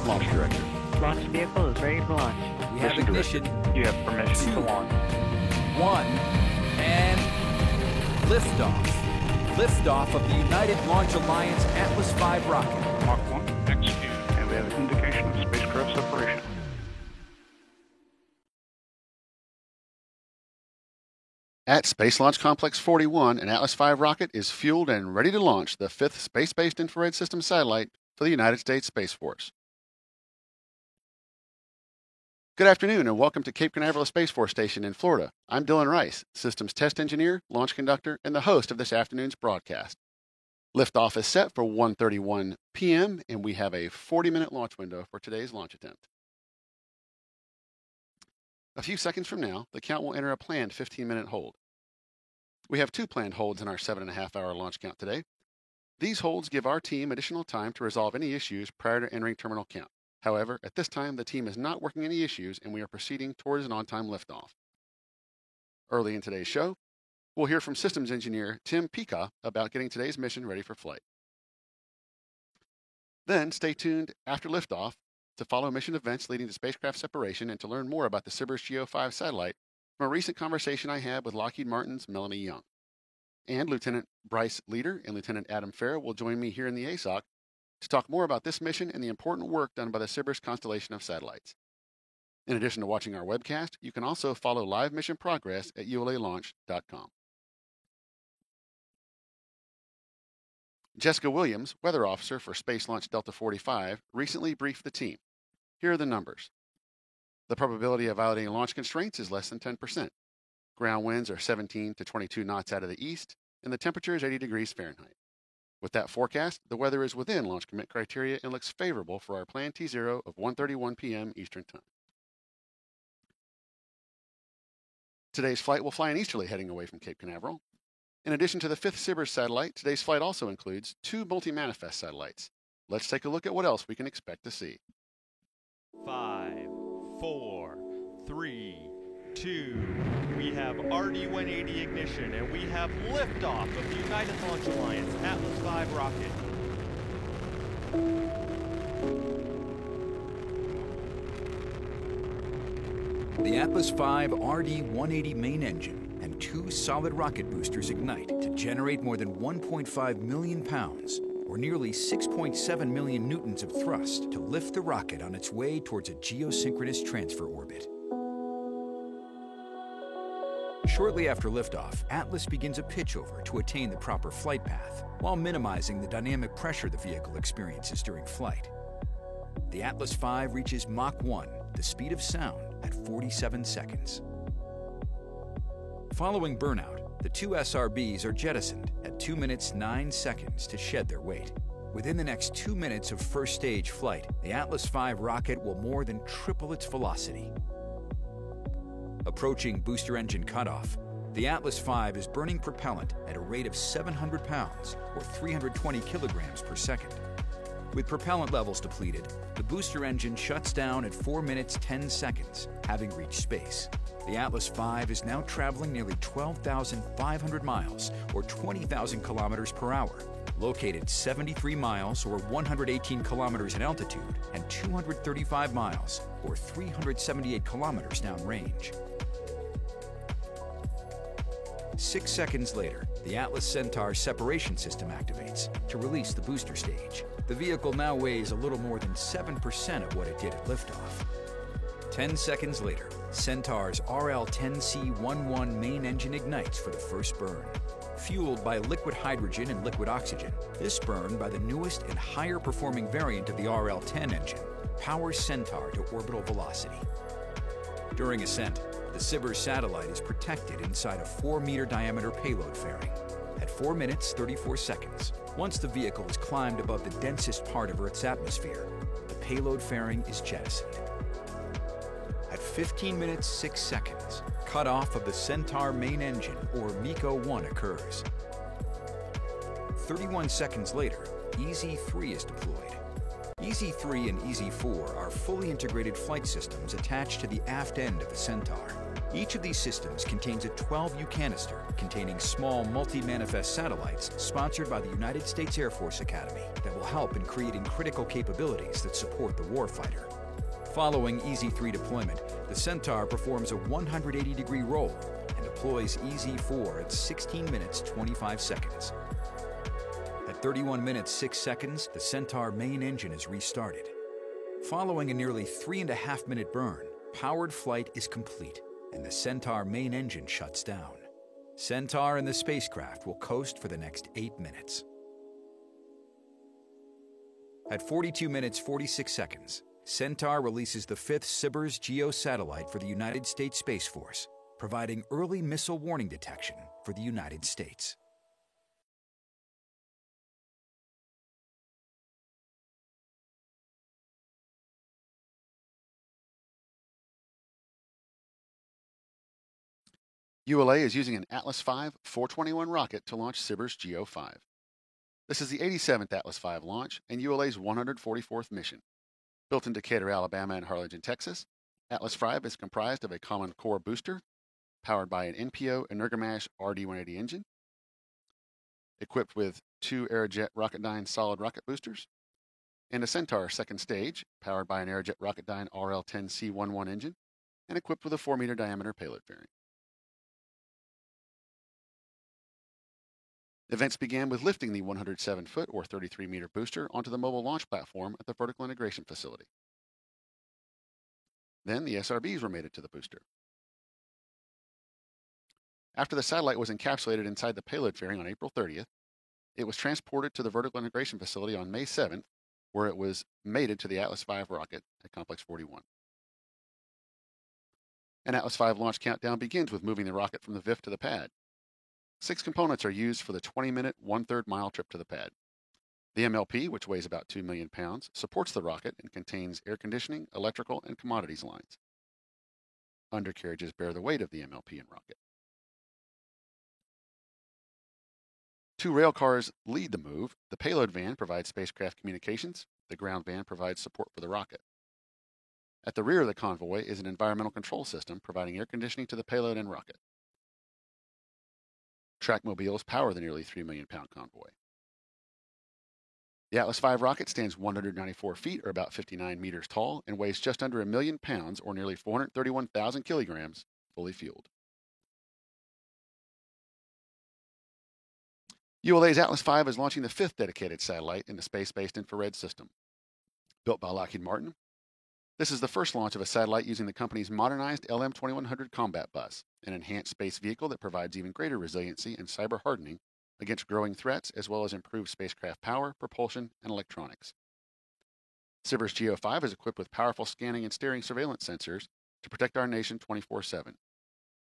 Launch Director. Launch vehicle is ready for launch. We have ignition. You have permission to launch. 1, and liftoff. Liftoff of the United Launch Alliance Atlas V rocket. Mach 1, execute. And we have an indication of spacecraft separation. At Space Launch Complex 41, an Atlas V rocket is fueled and ready to launch the 5th Space-Based Infrared System satellite for the United States Space Force. Good afternoon and welcome to Cape Canaveral Space Force Station in Florida. I'm Dylan Rice, Systems Test Engineer, Launch Conductor, and the host of this afternoon's broadcast. Liftoff is set for 1:31 p.m. and we have a 40-minute launch window for today's launch attempt. A few seconds from now, the count will enter a planned 15-minute hold. We have 2 planned holds in our 7.5-hour launch count today. These holds give our team additional time to resolve any issues prior to entering terminal count. However, at this time, the team is not working any issues and we are proceeding towards an on-time liftoff. Early in today's show, we'll hear from Systems Engineer Tim Pika about getting today's mission ready for flight. Then stay tuned after liftoff to follow mission events leading to spacecraft separation and to learn more about the SBIRS GEO-5 satellite from a recent conversation I had with Lockheed Martin's Melanie Young. And Lieutenant Bryce Leader and Lieutenant Adam Farrell will join me here in the ASOC to talk more about this mission and the important work done by the SBIRS constellation of satellites. In addition to watching our webcast, you can also follow live mission progress at ulalaunch.com. Jessica Williams, weather officer for Space Launch Delta 45, recently briefed the team. Here are the numbers. The probability of violating launch constraints is less than 10%. Ground winds are 17 to 22 knots out of the east, and the temperature is 80 degrees Fahrenheit. With that forecast, the weather is within launch commit criteria and looks favorable for our planned T0 of 1:31 p.m. Eastern Time. Today's flight will fly an easterly heading away from Cape Canaveral. In addition to the 5th SBIRS satellite, today's flight also includes 2 multi-manifest satellites. Let's take a look at what else we can expect to see. 5, 4, 3, 2. We have RD-180 ignition, and we have liftoff of the United Launch Alliance Atlas V rocket. The Atlas V RD-180 main engine and 2 solid rocket boosters ignite to generate more than 1.5 million pounds, or nearly 6.7 million newtons of thrust to lift the rocket on its way towards a geosynchronous transfer orbit. Shortly after liftoff, Atlas begins a pitchover to attain the proper flight path, while minimizing the dynamic pressure the vehicle experiences during flight. The Atlas V reaches Mach 1, the speed of sound, at 47 seconds. Following burnout, the 2 SRBs are jettisoned at 2 minutes 9 seconds to shed their weight. Within the next 2 minutes of first stage flight, the Atlas V rocket will more than triple its velocity. Approaching booster engine cutoff, the Atlas V is burning propellant at a rate of 700 pounds, or 320 kilograms per second. With propellant levels depleted, the booster engine shuts down at 4 minutes 10 seconds, having reached space. The Atlas V is now traveling nearly 12,500 miles, or 20,000 kilometers per hour, located 73 miles, or 118 kilometers in altitude, and 235 miles, or 378 kilometers downrange. 6 seconds later, the Atlas Centaur separation system activates to release the booster stage. The vehicle now weighs a little more than 7% of what it did at liftoff. 10 seconds later, Centaur's RL-10C11 main engine ignites for the first burn. Fueled by liquid hydrogen and liquid oxygen, this burn by the newest and higher performing variant of the RL-10 engine powers Centaur to orbital velocity. During ascent, the SBIRS satellite is protected inside a 4-meter diameter payload fairing. At 4 minutes 34 seconds, once the vehicle has climbed above the densest part of Earth's atmosphere, the payload fairing is jettisoned. At 15 minutes 6 seconds, cutoff of the Centaur main engine, or MECO-1, occurs. 31 seconds later, EZ-3 is deployed. EZ-3 and EZ-4 are fully integrated flight systems attached to the aft end of the Centaur. Each of these systems contains a 12U canister containing small multi-manifest satellites sponsored by the United States Air Force Academy that will help in creating critical capabilities that support the warfighter. Following EZ-3 deployment, the Centaur performs a 180-degree roll and deploys EZ-4 at 16 minutes 25 seconds. At 31 minutes 6 seconds, the Centaur main engine is restarted. Following a nearly 3.5-minute burn, powered flight is complete, and the Centaur main engine shuts down. Centaur and the spacecraft will coast for the next 8 minutes. At 42 minutes 46 seconds, Centaur releases the 5th SBIRS GEO satellite for the United States Space Force, providing early missile warning detection for the United States. ULA is using an Atlas V 421 rocket to launch SBIRS GEO-5. This is the 87th Atlas V launch and ULA's 144th mission. Built in Decatur, Alabama and Harlingen, Texas, Atlas V is comprised of a common core booster powered by an NPO Energomash RD-180 engine, equipped with 2 Aerojet Rocketdyne solid rocket boosters, and a Centaur second stage powered by an Aerojet Rocketdyne RL-10C11 engine and equipped with a 4-meter diameter payload fairing. Events began with lifting the 107-foot or 33-meter booster onto the mobile launch platform at the Vertical Integration Facility. Then the SRBs were mated to the booster. After the satellite was encapsulated inside the payload fairing on April 30th, it was transported to the Vertical Integration Facility on May 7th, where it was mated to the Atlas V rocket at Complex 41. An Atlas V launch countdown begins with moving the rocket from the VIF to the pad. 6 components are used for the 20-minute, 1/3 mile trip to the pad. The MLP, which weighs about 2 million pounds, supports the rocket and contains air conditioning, electrical, and commodities lines. Undercarriages bear the weight of the MLP and rocket. 2 rail cars lead the move. The payload van provides spacecraft communications. The ground van provides support for the rocket. At the rear of the convoy is an environmental control system providing air conditioning to the payload and rocket. Trackmobiles power the nearly 3 million pound convoy. The Atlas V rocket stands 194 feet, or about 59 meters tall, and weighs just under 1 million pounds, or nearly 431,000 kilograms, fully fueled. ULA's Atlas V is launching the 5th dedicated satellite in the Space-Based Infrared System. Built by Lockheed Martin, this is the first launch of a satellite using the company's modernized LM-2100 combat bus, an enhanced space vehicle that provides even greater resiliency and cyber hardening against growing threats, as well as improved spacecraft power, propulsion, and electronics. SBIRS GEO-5 is equipped with powerful scanning and steering surveillance sensors to protect our nation 24/7.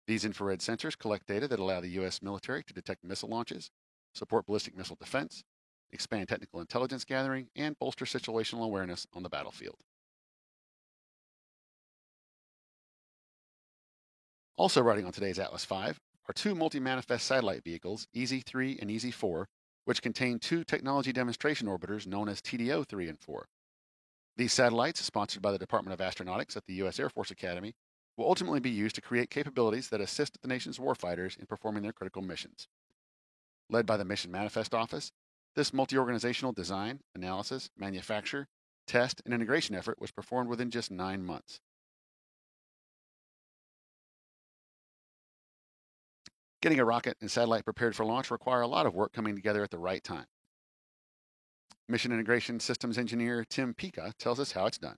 These infrared sensors collect data that allow the U.S. military to detect missile launches, support ballistic missile defense, expand technical intelligence gathering, and bolster situational awareness on the battlefield. Also riding on today's Atlas V are 2 multi-manifest satellite vehicles, EZ-3 and EZ-4, which contain 2 technology demonstration orbiters known as TDO-3 and 4. These satellites, sponsored by the Department of Astronautics at the U.S. Air Force Academy, will ultimately be used to create capabilities that assist the nation's warfighters in performing their critical missions. Led by the Mission Manifest Office, this multi-organizational design, analysis, manufacture, test, and integration effort was performed within just 9 months. Getting a rocket and satellite prepared for launch require a lot of work coming together at the right time. Mission Integration Systems Engineer Tim Pica tells us how it's done.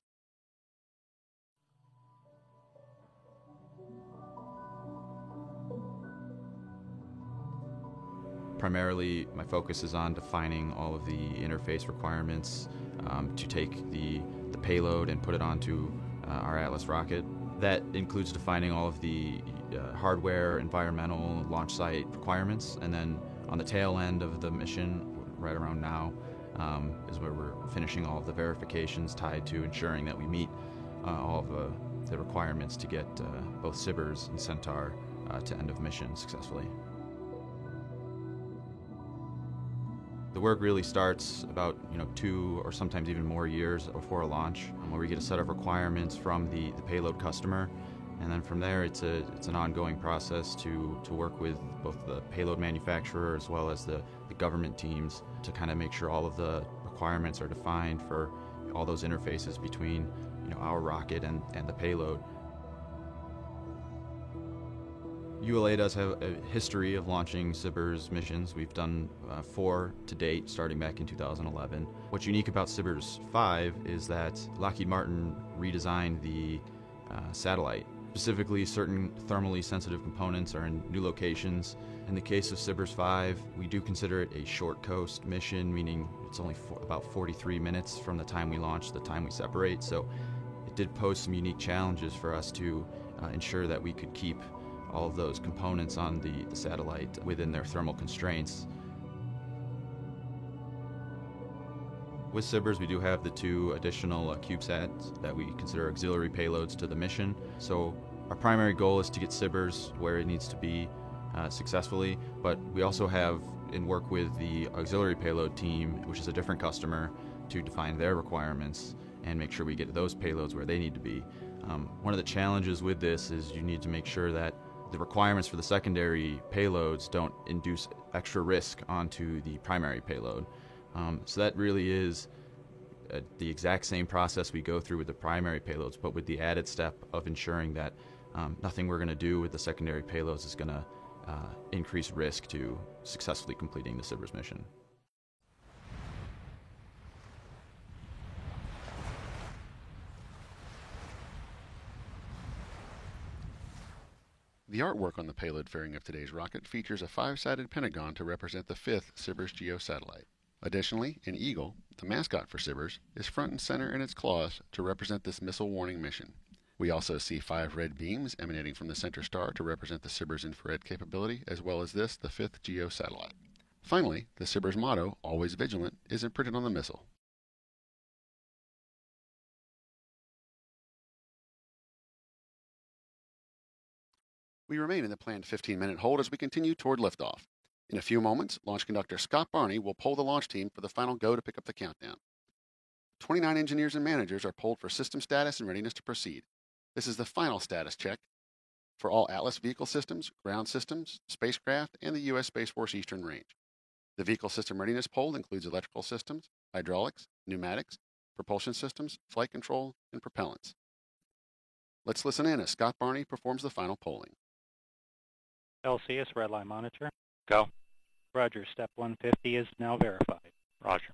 Primarily, my focus is on defining all of the interface requirements to take the payload and put it onto our Atlas rocket. That includes defining all of the hardware, environmental, launch site requirements, and then on the tail end of the mission, right around now, is where we're finishing all of the verifications tied to ensuring that we meet all of the requirements to get both SBIRS and Centaur to end of mission successfully. The work really starts about 2 or sometimes even more years before a launch, where we get a set of requirements from the payload customer, And then from there, it's an ongoing process to work with both the payload manufacturer as well as the government teams to kind of make sure all of the requirements are defined for all those interfaces between our rocket and the payload. ULA does have a history of launching SBIRS missions. We've done 4 to date, starting back in 2011. What's unique about SBIRS 5 is that Lockheed Martin redesigned the satellite. Specifically, certain thermally sensitive components are in new locations. In the case of SBIRS 5, we do consider it a short coast mission, meaning it's only about 43 minutes from the time we launch to the time we separate. So it did pose some unique challenges for us to ensure that we could keep all of those components on the satellite within their thermal constraints. With SBIRS, we do have the 2 additional CubeSats that we consider auxiliary payloads to the mission. So our primary goal is to get SBIRS where it needs to be successfully, but we also have and work with the auxiliary payload team, which is a different customer, to define their requirements and make sure we get those payloads where they need to be. One of the challenges with this is you need to make sure that the requirements for the secondary payloads don't induce extra risk onto the primary payload. So that really is the exact same process we go through with the primary payloads, but with the added step of ensuring that nothing we're going to do with the secondary payloads is going to increase risk to successfully completing the SBIRS mission. The artwork on the payload fairing of today's rocket features a 5-sided pentagon to represent the 5th SBIRS GEO satellite. Additionally, an eagle, the mascot for SBIRS, is front and center in its claws to represent this missile warning mission. We also see 5 red beams emanating from the center star to represent the SBIRS infrared capability, as well as this, the 5th GEO satellite. Finally, the SBIRS motto, "Always Vigilant," is imprinted on the missile. We remain in the planned 15-minute hold as we continue toward liftoff. In a few moments, launch conductor Scott Barney will poll the launch team for the final go to pick up the countdown. 29 engineers and managers are polled for system status and readiness to proceed. This is the final status check for all Atlas vehicle systems, ground systems, spacecraft, and the U.S. Space Force Eastern Range. The vehicle system readiness poll includes electrical systems, hydraulics, pneumatics, propulsion systems, flight control, and propellants. Let's listen in as Scott Barney performs the final polling. LCS Redline Monitor. Go. Roger. Step 150 is now verified. Roger.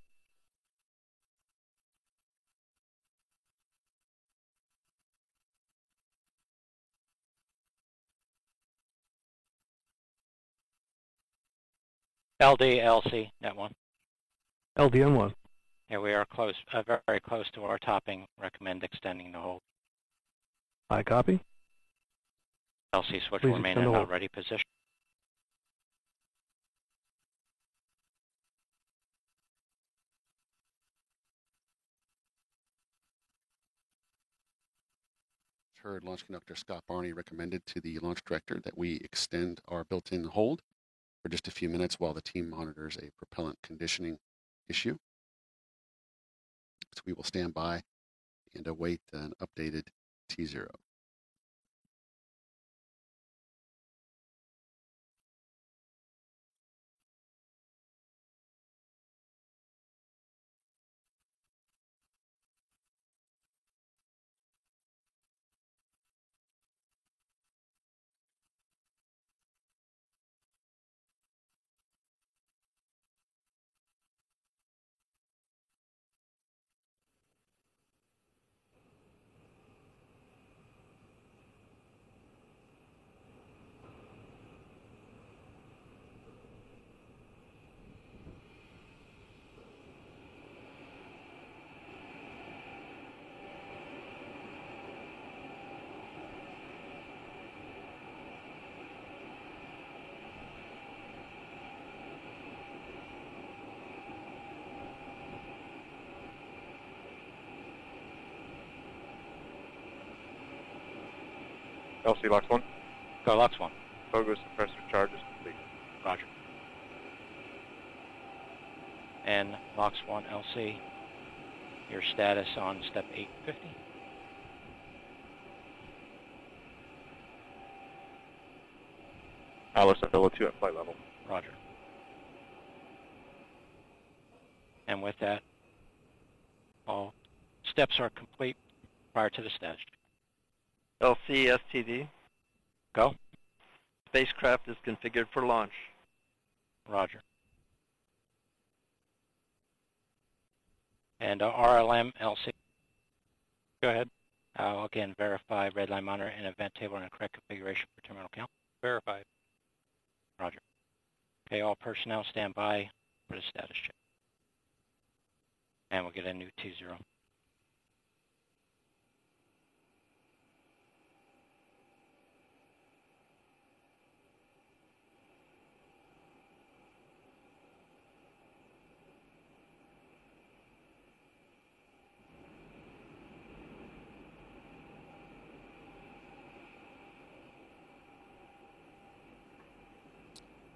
LD-LC, Net 1. LDN1. Here we are close, very close to our topping. Recommend extending the hold. I copy. LC switch Please will remain extend in the a hold. ready position. Heard Launch Conductor Scott Barney recommended to the launch director that we extend our built-in hold for just a few minutes while the team monitors a propellant conditioning issue. So we will stand by and await an updated T0. LC Lux 1. Go, Lux 1. Fogo suppressor charge is complete. Roger. And Lux 1 LC, your status on step 850. Atlas LO2 at flight level. Roger. And with that, all steps are complete prior to the status check. LC-STD. Go. Spacecraft is configured for launch. Roger. And RLM LC. Go ahead. Again, verify redline monitor and event table and correct configuration for terminal count. Verified. Roger. Okay, all personnel stand by for the status check. And we'll get a new T0.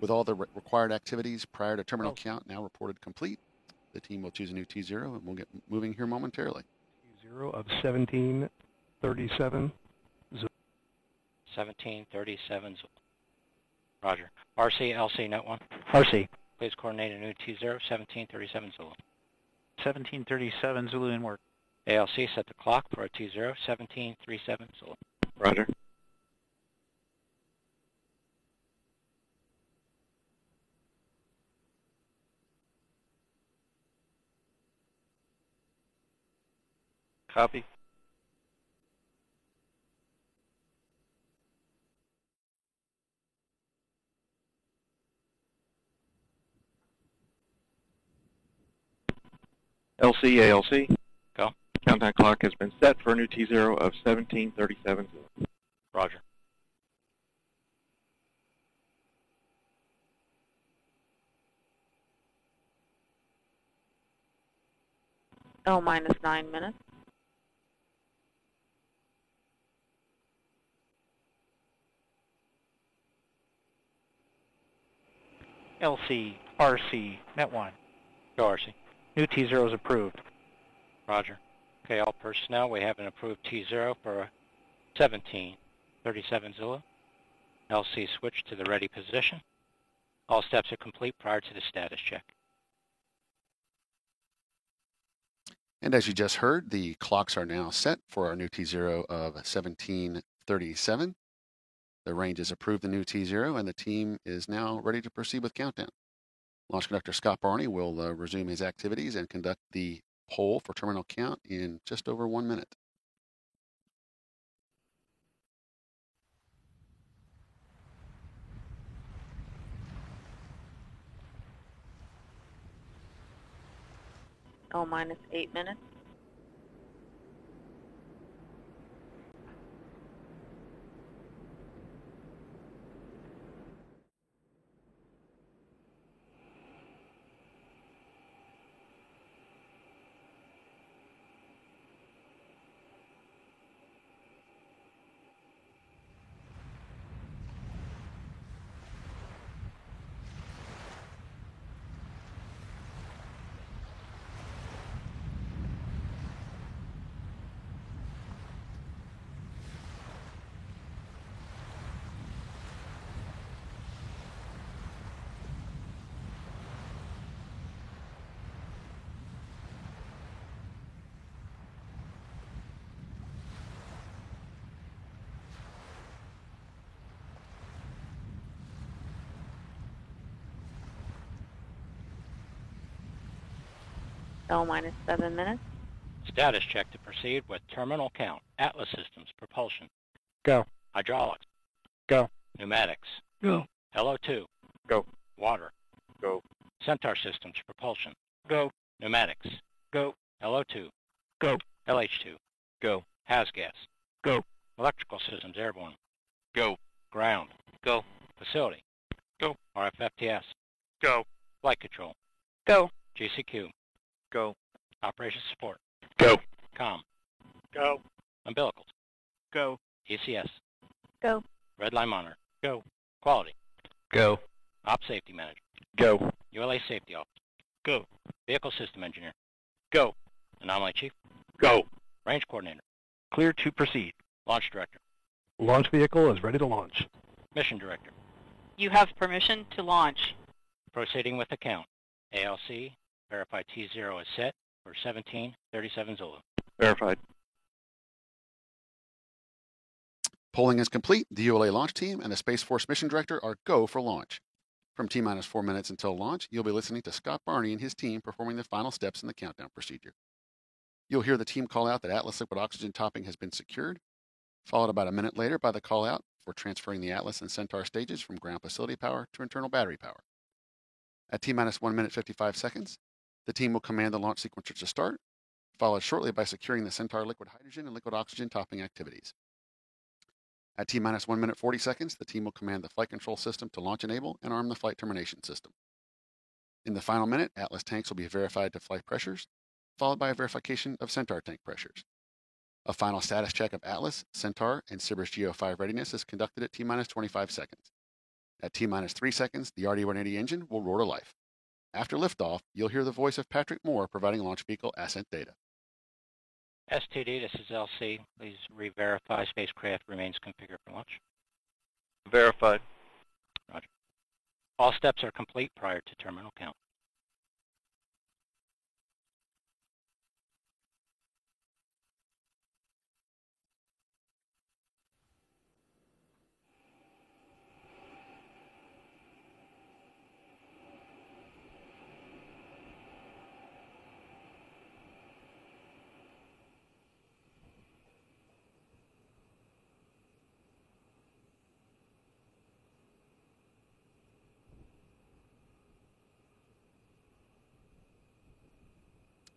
With all the required activities prior to terminal count now reported complete, the team will choose a new T0 and we'll get moving here momentarily. T0 of 1737. 1737 Zulu. Roger. RC, LC, Net 1. RC. Please coordinate a new T0, 1737 Zulu. 1737 Zulu in work. ALC, set the clock for a T0, 1737 Zulu. Roger. Copy. LC, ALC. Go. Countdown clock has been set for a new T0 of 1737. Roger. L minus 9 minutes. LC, RC, Net 1. Go, RC. New T0 is approved. Roger. Okay, all personnel, we have an approved T0 for 1737 Zulu. LC switch to the ready position. All steps are complete prior to the status check. And as you just heard, the clocks are now set for our new T0 of 1737. The range has approved the new T0, and the team is now ready to proceed with countdown. Launch Conductor Scott Barney will resume his activities and conduct the poll for terminal count in just over 1 minute. L minus 8 minutes. L minus 7 minutes. Status check to proceed with terminal count. Atlas Systems, propulsion. Go. Hydraulics. Go. Pneumatics. Go. LO2. Go. Water. Go. Centaur Systems, propulsion. Go. Pneumatics. Go. LO2. Go. LH2. Go. HASGAS. Go. Electrical Systems, airborne. Go. Ground. Go. Facility. Go. RFFTS. Go. Flight control. Go. GCQ. Go. Operations support. Go. COM. Go. Umbilicals. Go. ECS. Go. Redline monitor. Go. Quality. Go. Op safety manager. Go. ULA safety officer. Go. Vehicle system engineer. Go. Anomaly chief. Go. Range coordinator. Clear to proceed. Launch director. Launch vehicle is ready to launch. Mission director. You have permission to launch. Proceeding with the count. ALC, verify T0 is set for 1737 Zulu. Verified. Polling is complete. The ULA launch team and the Space Force mission director are go for launch. From T-minus 4 minutes until launch, you'll be listening to Scott Barney and his team performing the final steps in the countdown procedure. You'll hear the team call out that Atlas liquid oxygen topping has been secured, followed about a minute later by the call out for transferring the Atlas and Centaur stages from ground facility power to internal battery power. At T-minus 1 minute 55 seconds, the team will command the launch sequencer to start, followed shortly by securing the Centaur liquid hydrogen and liquid oxygen topping activities. At T-minus 1 minute 40 seconds, the team will command the flight control system to launch enable and arm the flight termination system. In the final minute, Atlas tanks will be verified to flight pressures, followed by a verification of Centaur tank pressures. A final status check of Atlas, Centaur, and SBIRS GEO-5 readiness is conducted at T-minus 25 seconds. At T-minus 3 seconds, the RD-180 engine will roar to life. After liftoff, you'll hear the voice of Patrick Moore providing launch vehicle ascent data. STD, this is LC. Please re-verify spacecraft remains configured for launch. Verified. Roger. All steps are complete prior to terminal count.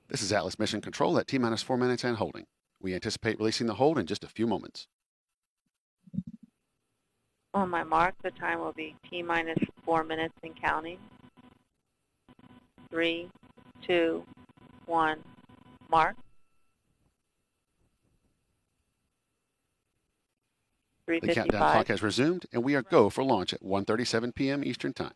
This is Atlas Mission Control at T-minus 4 minutes and holding. We anticipate releasing the hold in just a few moments. On my mark, the time will be T-minus 4 minutes and counting. 3, 2, 1, mark. 3:55. The countdown clock has resumed, and we are go for launch at 1:37 p.m. Eastern Time.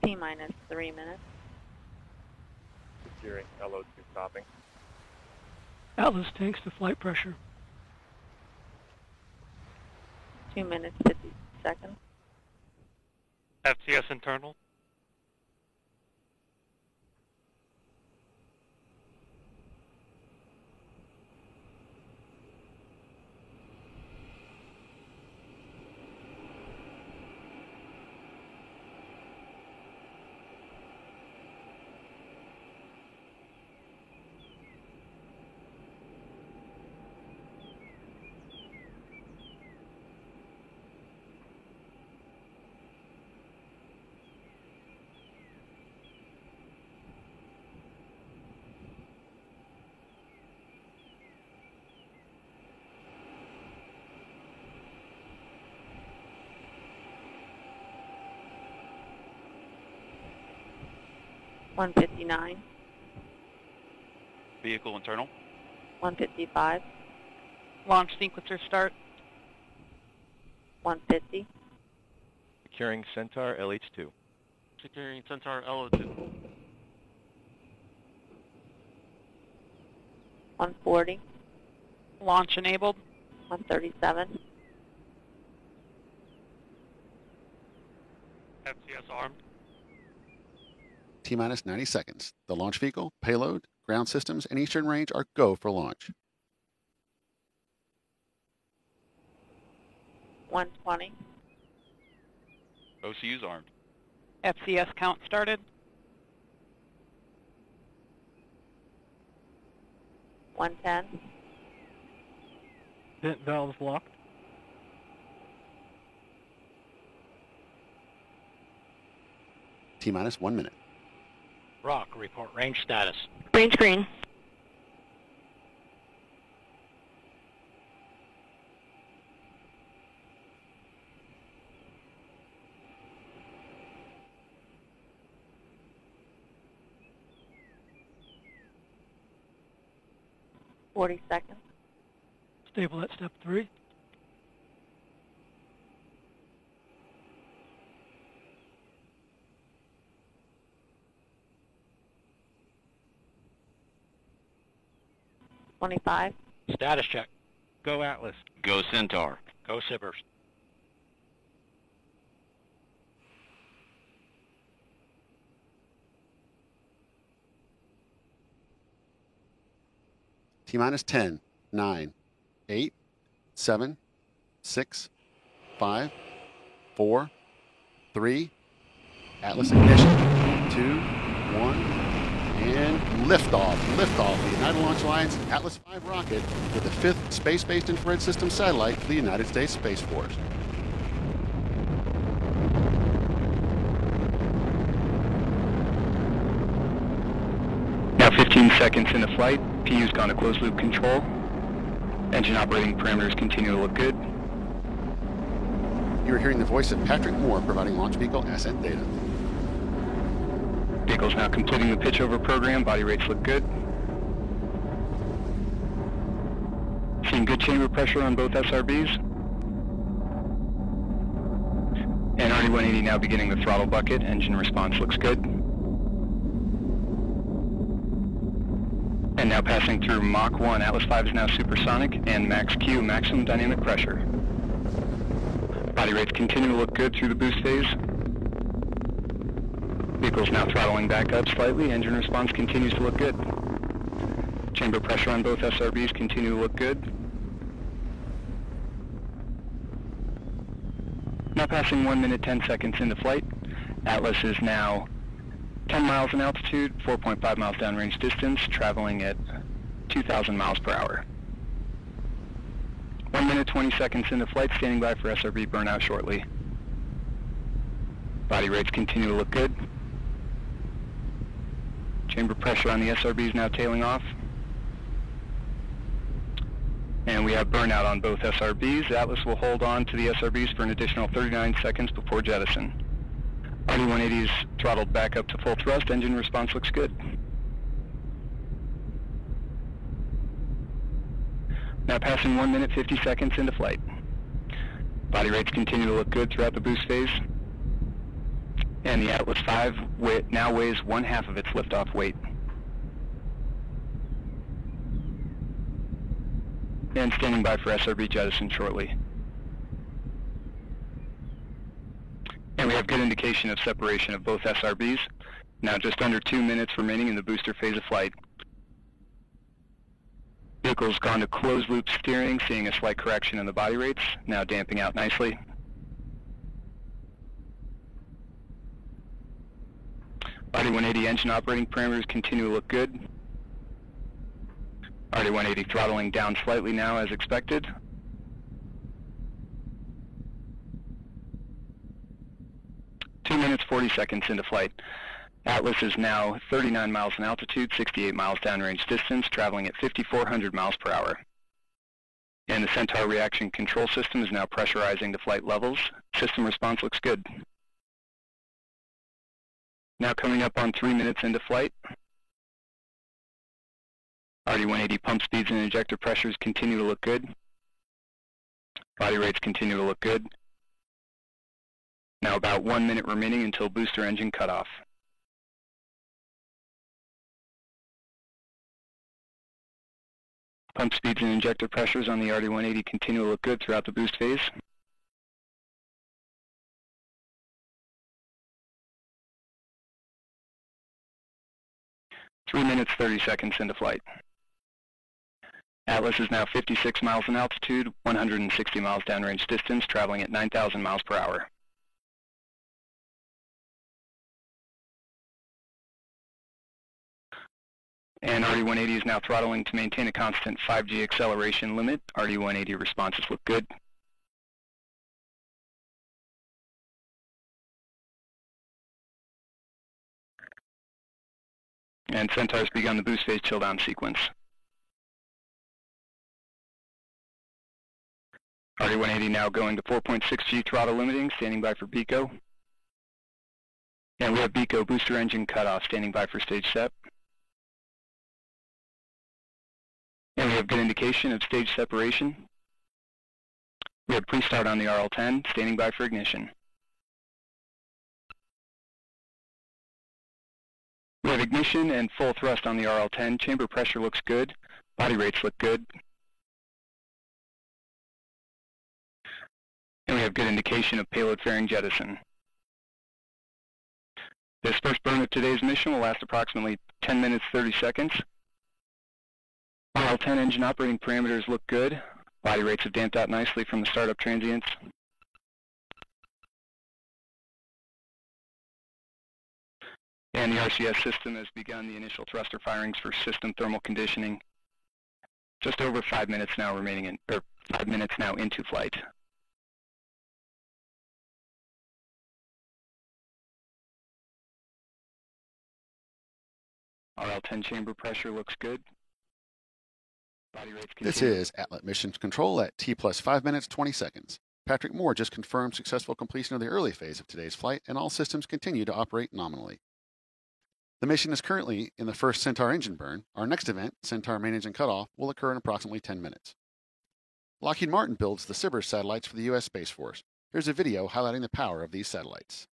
T-minus 3 minutes. Securing LO2 stopping. Atlas tanks to flight pressure. 2 minutes, 50 seconds. FCS internal. $159, Vehicle internal. $155, Launch sequencer start. $150, Securing Centaur LH2. Securing Centaur LO2. $140, Launch enabled. $137, FCS armed. T-minus 90 seconds. The launch vehicle, payload, ground systems, and Eastern Range are go for launch. $120, OCU's armed. FCS count started. $110, Vent valves locked. T-minus 1 minute. Rock, report range status. Range green. $40 seconds. Stable at step 3. $25. Status check. Go Atlas. Go Centaur. Go Sibbers. T-minus 10, 9, 8, 7, 6, 5, 4, 3, Atlas ignition, 2, 1, and liftoff. Liftoff, the United Launch Alliance Atlas V rocket with the 5th space-based infrared system satellite for the United States Space Force. Now 15 seconds into flight. PU's gone to closed loop control. Engine operating parameters continue to look good. You are hearing the voice of Patrick Moore providing launch vehicle ascent data. Vehicle's now completing the pitch over program. Body rates look good. Seeing good chamber pressure on both SRBs. And RD-180 now beginning the throttle bucket. Engine response looks good. And now passing through Mach 1, Atlas V is now supersonic, and Max Q, maximum dynamic pressure. Body rates continue to look good through the boost phase. Vehicle's now throttling back up slightly, engine response continues to look good. Chamber pressure on both SRBs continue to look good. Now passing 1 minute 10 seconds into flight. Atlas is now 10 miles in altitude, 4.5 miles downrange distance, traveling at 2,000 miles per hour. 1 minute 20 seconds into flight, standing by for SRB burnout shortly. Body rates continue to look good. Chamber pressure on the SRB is now tailing off. And we have burnout on both SRBs. Atlas will hold on to the SRBs for an additional 39 seconds before jettison. RD-180 is throttled back up to full thrust. Engine response looks good. Now passing 1 minute 50 seconds into flight. Body rates continue to look good throughout the boost phase. And the Atlas V now weighs 1/2 of its liftoff weight. And standing by for SRB jettison shortly. And we have good indication of separation of both SRBs. Now just under 2 minutes remaining in the booster phase of flight. Vehicle's gone to closed loop steering, seeing a slight correction in the body rates, now damping out nicely. RD-180 engine operating parameters continue to look good. RD-180 throttling down slightly now as expected. Two minutes 40 seconds into flight. Atlas is now 39 miles in altitude, 68 miles downrange distance, traveling at 5,400 miles per hour. And the Centaur reaction control system is now pressurizing to flight levels. System response looks good. Now coming up on 3 minutes into flight. RD-180 pump speeds and injector pressures continue to look good. Body rates continue to look good. Now about 1 minute remaining until booster engine cutoff. Pump speeds and injector pressures on the RD-180 continue to look good throughout the boost phase. Three minutes 30 seconds into flight. Atlas is now 56 miles in altitude, 160 miles downrange distance, traveling at 9,000 miles per hour. And RD-180 is now throttling to maintain a constant 5G acceleration limit. RD-180 responses look good. And Centaur's begun the boost phase chill down sequence. RD-180 now going to 4.6G throttle limiting, standing by for BECO. And we have BECO booster engine cutoff, standing by for stage SEP. And we have good indication of stage separation. We have pre-start on the RL-10, standing by for ignition. We have ignition and full thrust on the RL-10. Chamber pressure looks good. Body rates look good. And we have good indication of payload fairing jettison. This first burn of today's mission will last approximately 10 minutes, 30 seconds. RL-10 engine operating parameters look good. Body rates have damped out nicely from the startup transients. And the RCS system has begun the initial thruster firings for system thermal conditioning. Just over 5 minutes now remaining in, or 5 minutes now into flight. RL-10 chamber pressure looks good. Body rates continue. This is Atlas Mission Control at T plus 5 minutes, 20 seconds. Patrick Moore just confirmed successful completion of the early phase of today's flight, and all systems continue to operate nominally. The mission is currently in the first Centaur engine burn. Our next event, Centaur main engine cutoff, will occur in approximately 10 minutes. Lockheed Martin builds the SBIRS satellites for the U.S. Space Force. Here's a video highlighting the power of these satellites.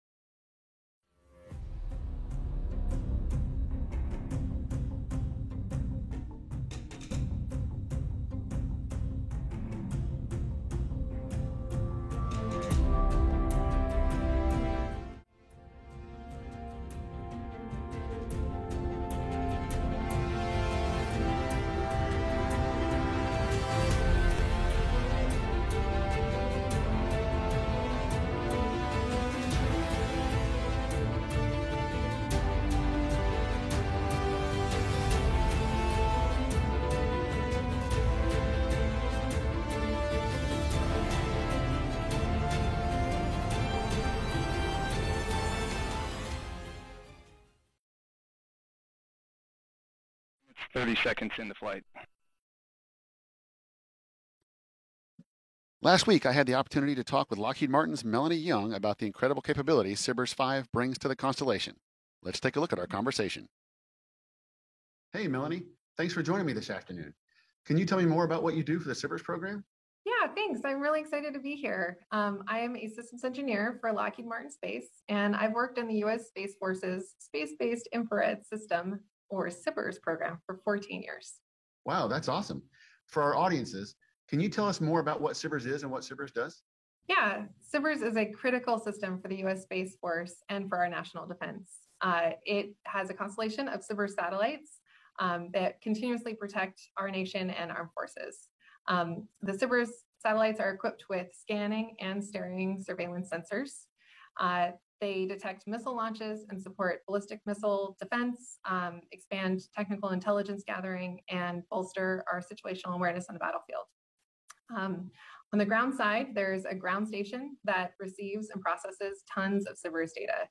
It's 30 seconds into flight. Last week, I had the opportunity to talk with Lockheed Martin's Melanie Young about the incredible capabilities SBIRS-5 brings to the constellation. Let's take a look at our conversation. Hey, Melanie. Thanks for joining me this afternoon. Can you tell me more about what you do for the SBIRS program? Yeah, thanks. I'm really excited to be here. I am a systems engineer for Lockheed Martin Space, and I've worked in the U.S. Space Force's Space-Based Infrared System, or SBIRS program, for 14 years. Wow, that's awesome. For our audiences, can you tell us more about what SBIRS is and what SBIRS does? Yeah, SBIRS is a critical system for the U.S. Space Force and for our national defense. It has a constellation of SBIRS satellites that continuously protect our nation and armed forces. The SBIRS satellites are equipped with scanning and steering surveillance sensors. They detect missile launches and support ballistic missile defense, expand technical intelligence gathering, and bolster our situational awareness on the battlefield. On the ground side, there's a ground station that receives and processes tons of SBIRS data.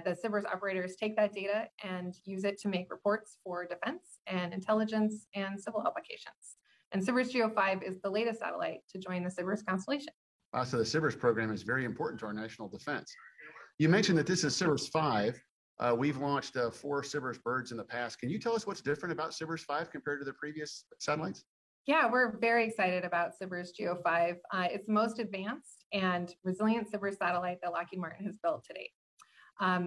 The SBIRS operators take that data and use it to make reports for defense and intelligence and civil applications. And SBIRS GEO-5 is the latest satellite to join the SBIRS constellation. So the SBIRS program is very important to our national defense. You mentioned that this is SBIRS-5. We've launched 4 SBIRS birds in the past. Can you tell us what's different about SBIRS-5 compared to the previous satellites? Yeah, we're very excited about SBIRS GEO-5. It's the most advanced and resilient SBIRS satellite that Lockheed Martin has built to date.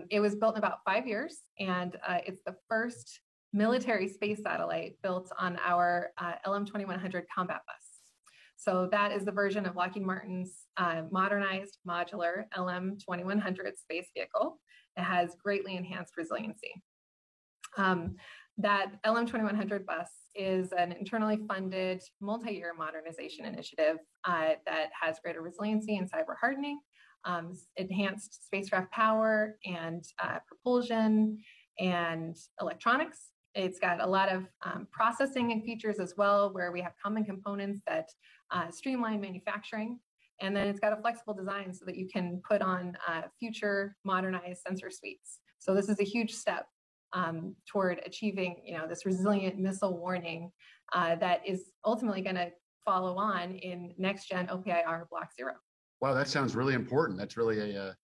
It was built in about 5 years, and it's the first military space satellite built on our LM-2100 combat bus. So that is the version of Lockheed Martin's modernized modular LM-2100 space vehicle. It has greatly enhanced resiliency. That LM-2100 bus is an internally funded multi-year modernization initiative that has greater resiliency and cyber hardening, enhanced spacecraft power and propulsion and electronics, It's got a lot of processing and features as well, where we have common components that streamline manufacturing. And then it's got a flexible design so that you can put on future modernized sensor suites. So this is a huge step toward achieving, this resilient missile warning that is ultimately going to follow on in next-gen OPIR Block 0. Wow, that sounds really important. That's really a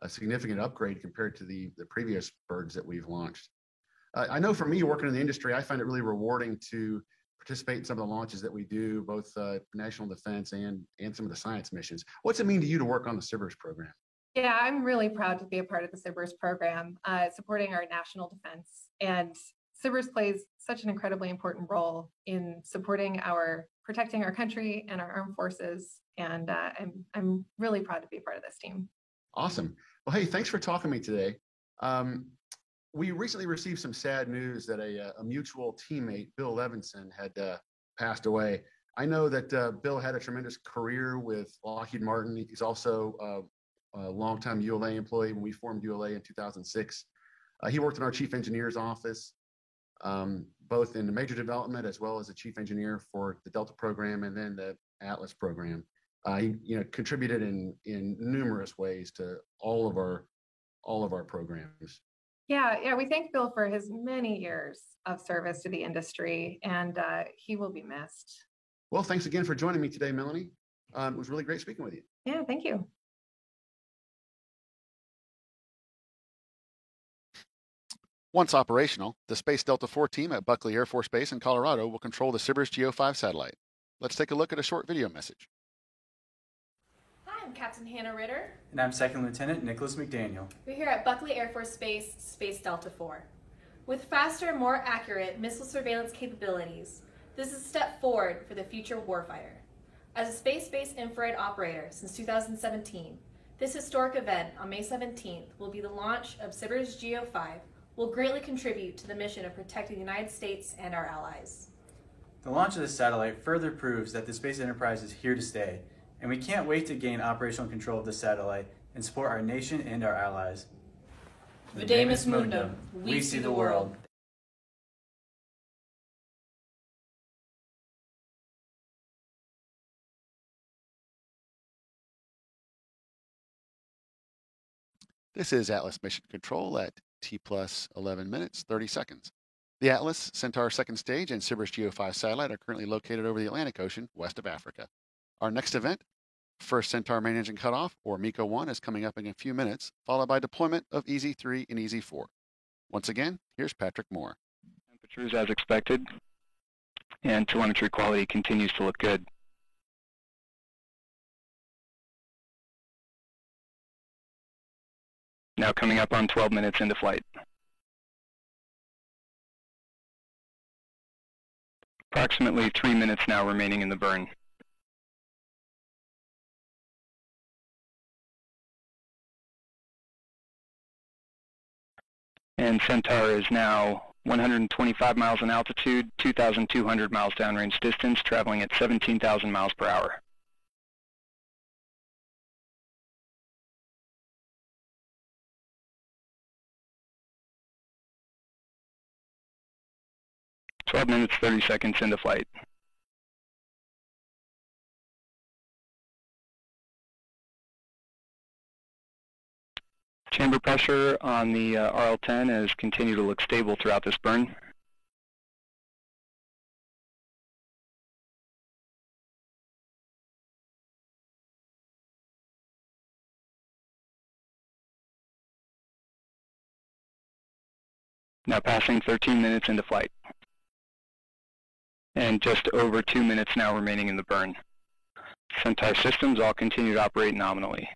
significant upgrade compared to the previous birds that we've launched. I know for me, working in the industry, I find it really rewarding to participate in some of the launches that we do, both national defense and some of the science missions. What's it mean to you to work on the SBIRS program? Yeah, I'm really proud to be a part of the SBIRS program, supporting our national defense. And SBIRS plays such an incredibly important role in protecting our country and our armed forces. And I'm really proud to be a part of this team. Awesome. Well, hey, thanks for talking to me today. We recently received some sad news that a mutual teammate, Bill Levinson, had passed away. I know that Bill had a tremendous career with Lockheed Martin. He's also a longtime ULA employee when we formed ULA in 2006. He worked in our chief engineer's office, both in the major development as well as the chief engineer for the Delta program and then the Atlas program. He contributed in numerous ways to all of our programs. Yeah, we thank Bill for his many years of service to the industry, and he will be missed. Well, thanks again for joining me today, Melanie. It was really great speaking with you. Yeah, thank you. Once operational, the Space Delta IV team at Buckley Air Force Base in Colorado will control the SBIRS GEO-5 satellite. Let's take a look at a short video message. Hi, I'm Captain Hannah Ritter. And I'm Second Lieutenant Nicholas McDaniel. We're here at Buckley Air Force Base, Space Delta IV. With faster, more accurate missile surveillance capabilities, this is a step forward for the future warfighter. As a space-based infrared operator since 2017, this historic event on May 17th will be the launch of SBIRS GEO-5, will greatly contribute to the mission of protecting the United States and our allies. The launch of this satellite further proves that the space enterprise is here to stay, and we can't wait to gain operational control of the satellite and support our nation and our allies. Videmus Mundum, we see the world. This is Atlas Mission Control at T plus 11 minutes, 30 seconds. The Atlas, Centaur second stage, and SBIRS GEO-5 satellite are currently located over the Atlantic Ocean, west of Africa. Our next event, first Centaur main engine cutoff, or MECO-1, is coming up in a few minutes, followed by deployment of EZ-3 and EZ-4. Once again, here's Patrick Moore. Temperatures as expected, and telemetry quality continues to look good. Now coming up on 12 minutes into flight. Approximately 3 minutes now remaining in the burn. And Centaur is now 125 miles in altitude, 2,200 miles downrange distance, traveling at 17,000 miles per hour. "12 minutes, 30 seconds into flight. Chamber pressure on the RL-10 has continued to look stable throughout this burn. Now passing 13 minutes into flight. And just over 2 minutes now remaining in the burn. Centaur systems all continue to operate nominally.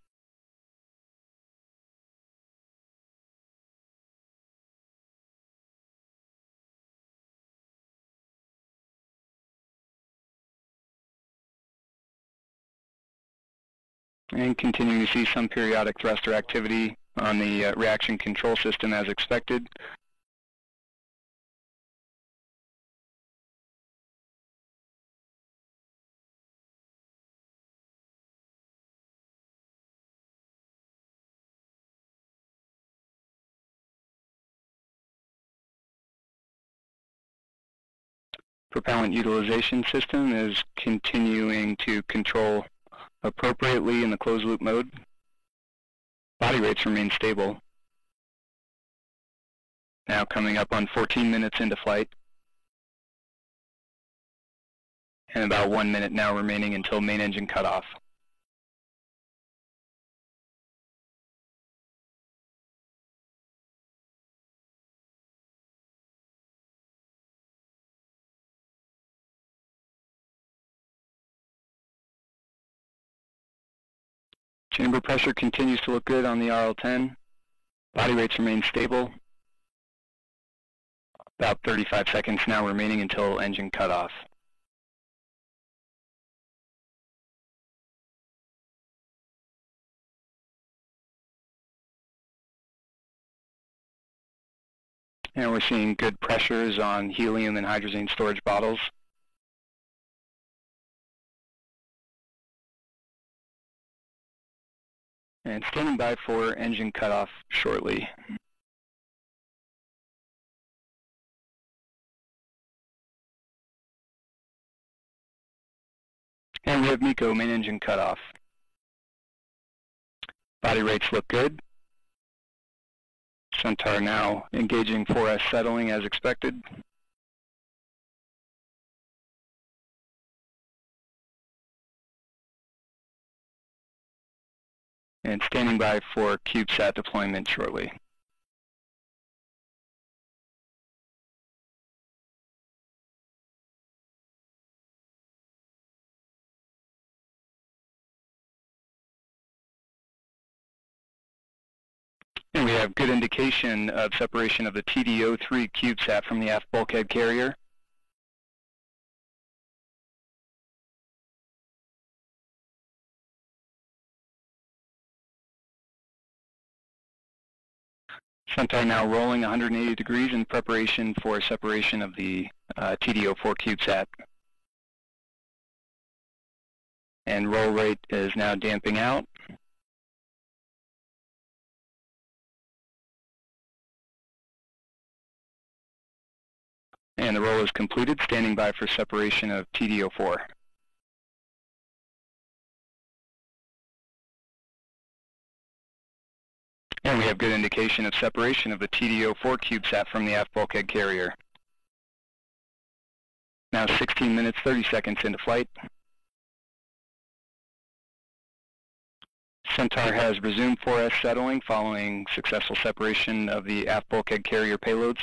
And continuing to see some periodic thruster activity on the reaction control system as expected. Propellant utilization system is continuing to control appropriately in the closed loop mode. Body rates remain stable. Now coming up on 14 minutes into flight. And about 1 minute now remaining until main engine cutoff. Chamber pressure continues to look good on the RL-10. Body rates remain stable. About 35 seconds now remaining until engine cutoff. And we're seeing good pressures on helium and hydrogen storage bottles. And standing by for engine cutoff shortly. And we have MECO main engine cutoff. Body rates look good. Centaur now engaging 4S settling as expected. And standing by for CubeSat deployment shortly. And we have good indication of separation of the TDO3 CubeSat from the aft bulkhead carrier. Centaur now rolling 180 degrees in preparation for separation of the TDO4 CubeSat. And roll rate is now damping out. And the roll is completed, standing by for separation of TDO4. And we have good indication of separation of the TDO4 CubeSat from the aft bulkhead carrier. Now 16 minutes, 30 seconds into flight. Centaur has resumed 4S settling following successful separation of the aft bulkhead carrier payloads.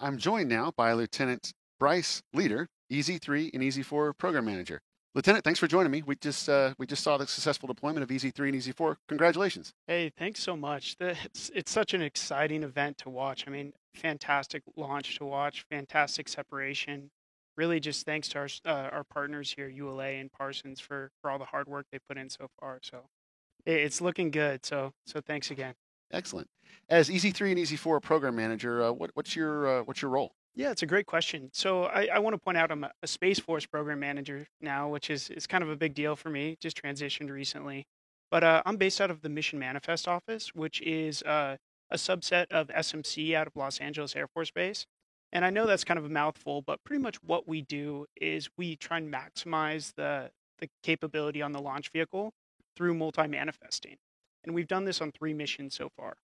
I'm joined now by Lieutenant Bryce Leader, EZ3 and EZ4 Program Manager. Lieutenant, thanks for joining me. We just saw the successful deployment of EZ3 and EZ4. Congratulations. Hey, thanks so much. It's such an exciting event to watch. I mean, fantastic launch to watch, fantastic separation. Really just thanks to our partners here, ULA and Parsons, for all the hard work they put in so far. So it's looking good. So thanks again. Excellent. As EZ3 and EZ4 Program Manager, what's your role? Yeah, it's a great question. So I want to point out I'm a Space Force Program Manager now, which is kind of a big deal for me. Just transitioned recently. But I'm based out of the Mission Manifest Office, which is a subset of SMC out of Los Angeles Air Force Base. And I know that's kind of a mouthful, but pretty much what we do is we try and maximize the capability on the launch vehicle through multi-manifesting. And we've done this on 3 missions so far.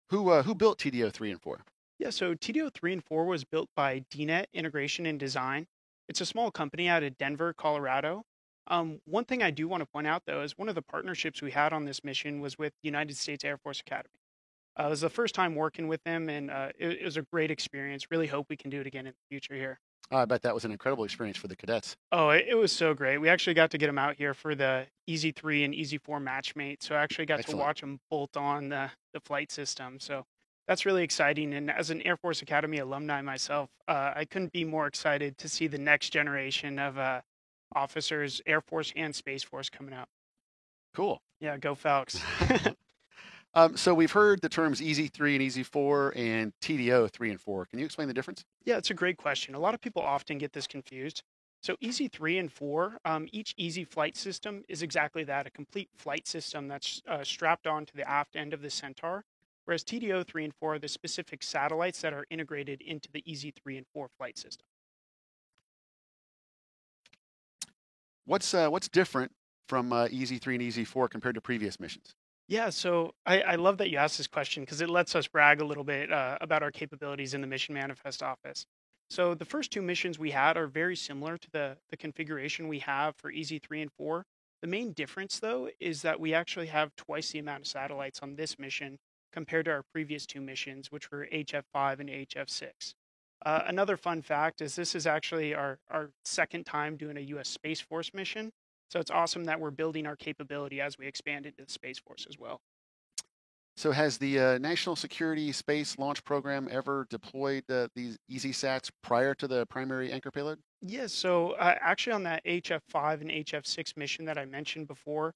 Who built TDO 3 and 4? Yeah, so TDO 3 and 4 was built by DNET Integration and Design. It's a small company out of Denver, Colorado. One thing I do want to point out, though, is one of the partnerships we had on this mission was with United States Air Force Academy. It was the first time working with them, and it was a great experience. Really hope we can do it again in the future here. I bet that was an incredible experience for the cadets. Oh, it was so great. We actually got to get them out here for the EZ3 and EZ4 matchmate, so I actually got to watch them bolt on the flight system. So that's really exciting. And as an Air Force Academy alumni myself, I couldn't be more excited to see the next generation of officers, Air Force and Space Force, coming out. Cool. Yeah, go Falcons. So we've heard the terms EZ3 and EZ4 and TDO 3 and 4. Can you explain the difference? Yeah, it's a great question. A lot of people often get this confused. So EZ3 and 4, each Easy flight system is exactly that, a complete flight system that's strapped onto the aft end of the Centaur, whereas TDO 3 and 4 are the specific satellites that are integrated into the EZ3 and 4 flight system. What's different from EZ3 and EZ4 compared to previous missions? Yeah, so I love that you asked this question because it lets us brag a little bit about our capabilities in the Mission Manifest Office. So the first two missions we had are very similar to the configuration we have for EZ3 and 4. The main difference, though, is that we actually have twice the amount of satellites on this mission compared to our previous two missions, which were HF5 and HF6. Another fun fact is this is actually our second time doing a U.S. Space Force mission. So it's awesome that we're building our capability as we expand into the Space Force as well. So has the National Security Space Launch Program ever deployed these EasySats prior to the primary anchor payload? Yes, so actually on that HF5 and HF6 mission that I mentioned before,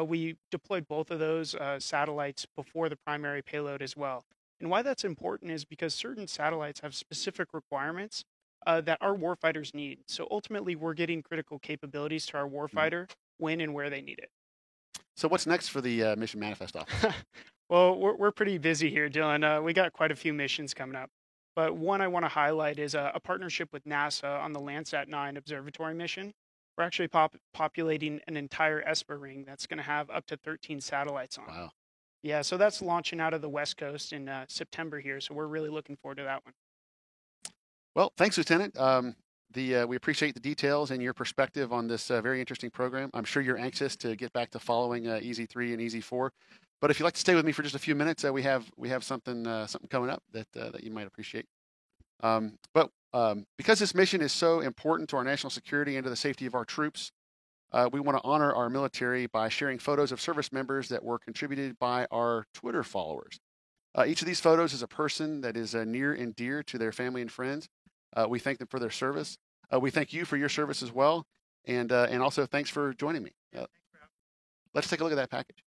we deployed both of those satellites before the primary payload as well. And why that's important is because certain satellites have specific requirements that our warfighters need. So ultimately, we're getting critical capabilities to our warfighter when and where they need it. So what's next for the Mission Manifest Office? Well, we're pretty busy here, Dylan. We got quite a few missions coming up. But one I want to highlight is a partnership with NASA on the Landsat 9 observatory mission. We're actually populating an entire ESPA ring that's going to have up to 13 satellites on it. Wow. Yeah, so that's launching out of the West Coast in September here, so we're really looking forward to that one. Well, thanks, Lieutenant. We appreciate the details and your perspective on this very interesting program. I'm sure you're anxious to get back to following EZ3 and EZ4. But if you'd like to stay with me for just a few minutes, we have something coming up that you might appreciate. But because this mission is so important to our national security and to the safety of our troops, we want to honor our military by sharing photos of service members that were contributed by our Twitter followers. Each of these photos is a person that is near and dear to their family and friends. We thank them for their service. We thank you for your service as well. And also thanks for joining me. Let's take a look at that package.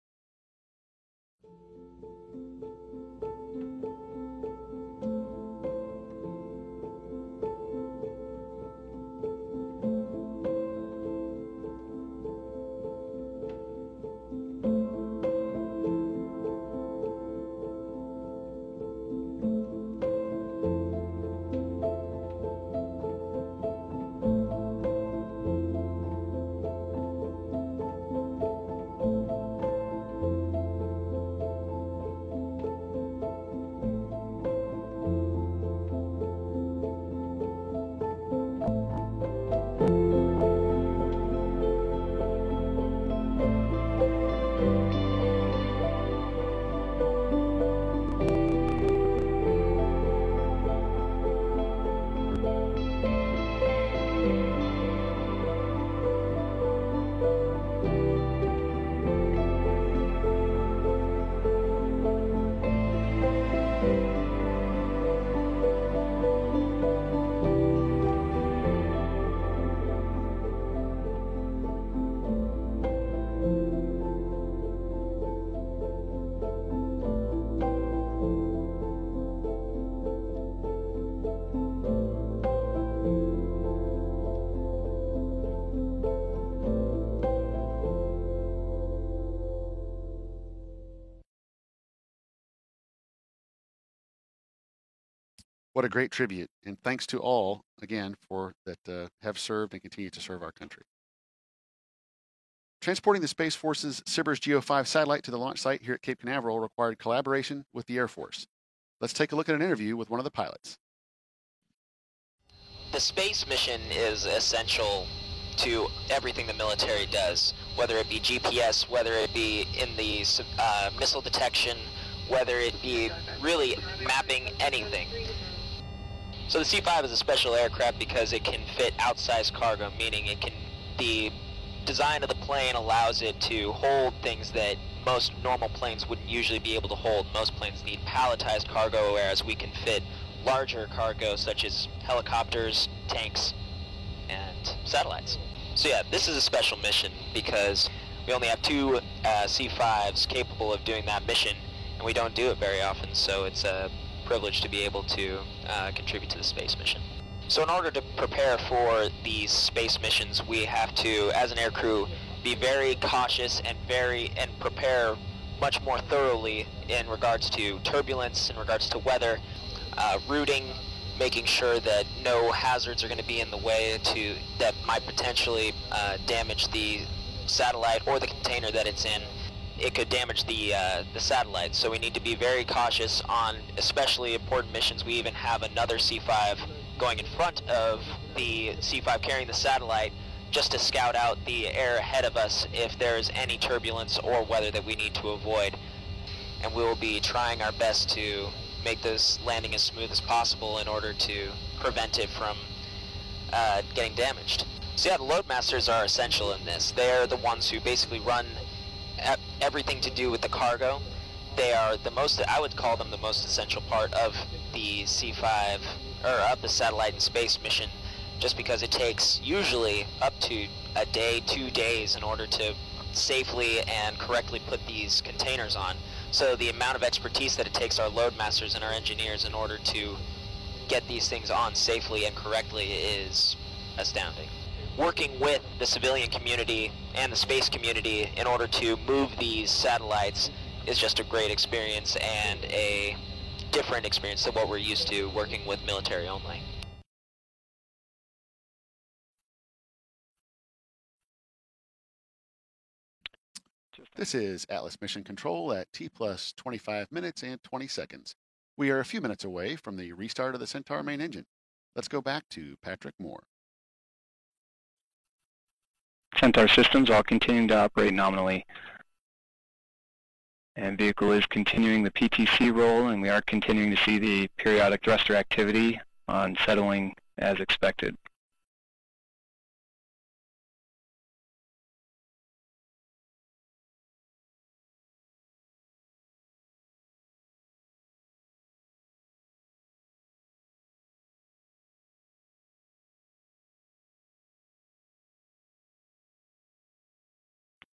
What a great tribute, and thanks to all, again, for that have served and continue to serve our country. Transporting the Space Force's SBIRS GEO-5 satellite to the launch site here at Cape Canaveral required collaboration with the Air Force. Let's take a look at an interview with one of the pilots. The space mission is essential to everything the military does, whether it be GPS, whether it be in the missile detection, whether it be really mapping anything. So the C-5 is a special aircraft because it can fit outsized cargo, meaning the design of the plane allows it to hold things that most normal planes wouldn't usually be able to hold. Most planes need palletized cargo, whereas we can fit larger cargo such as helicopters, tanks, and satellites. So yeah, this is a special mission because we only have two C-5s capable of doing that mission, and we don't do it very often, so it's a privilege to be able to contribute to the space mission. So in order to prepare for these space missions, we have to, as an aircrew, be very cautious and prepare much more thoroughly in regards to turbulence, in regards to weather, routing, making sure that no hazards are going to be in the way that might potentially damage the satellite or the container that it's in. It could damage the satellite, so we need to be very cautious on especially important missions. We even have another C-5 going in front of the C-5 carrying the satellite just to scout out the air ahead of us if there's any turbulence or weather that we need to avoid. And we will be trying our best to make this landing as smooth as possible in order to prevent it from getting damaged. So yeah, the loadmasters are essential in this. They're the ones who basically run everything to do with the cargo. They are I would call them the most essential part of the C-5, or of the satellite and space mission, just because it takes usually up to a day, 2 days in order to safely and correctly put these containers on. So the amount of expertise that it takes our loadmasters and our engineers in order to get these things on safely and correctly is astounding. Working with the civilian community and the space community in order to move these satellites is just a great experience and a different experience than what we're used to working with military only. This is Atlas Mission Control at T plus 25 minutes and 20 seconds. We are a few minutes away from the restart of the Centaur main engine. Let's go back to Patrick Moore. Centaur systems all continuing to operate nominally. And vehicle is continuing the PTC roll, and we are continuing to see the periodic thruster activity on settling as expected.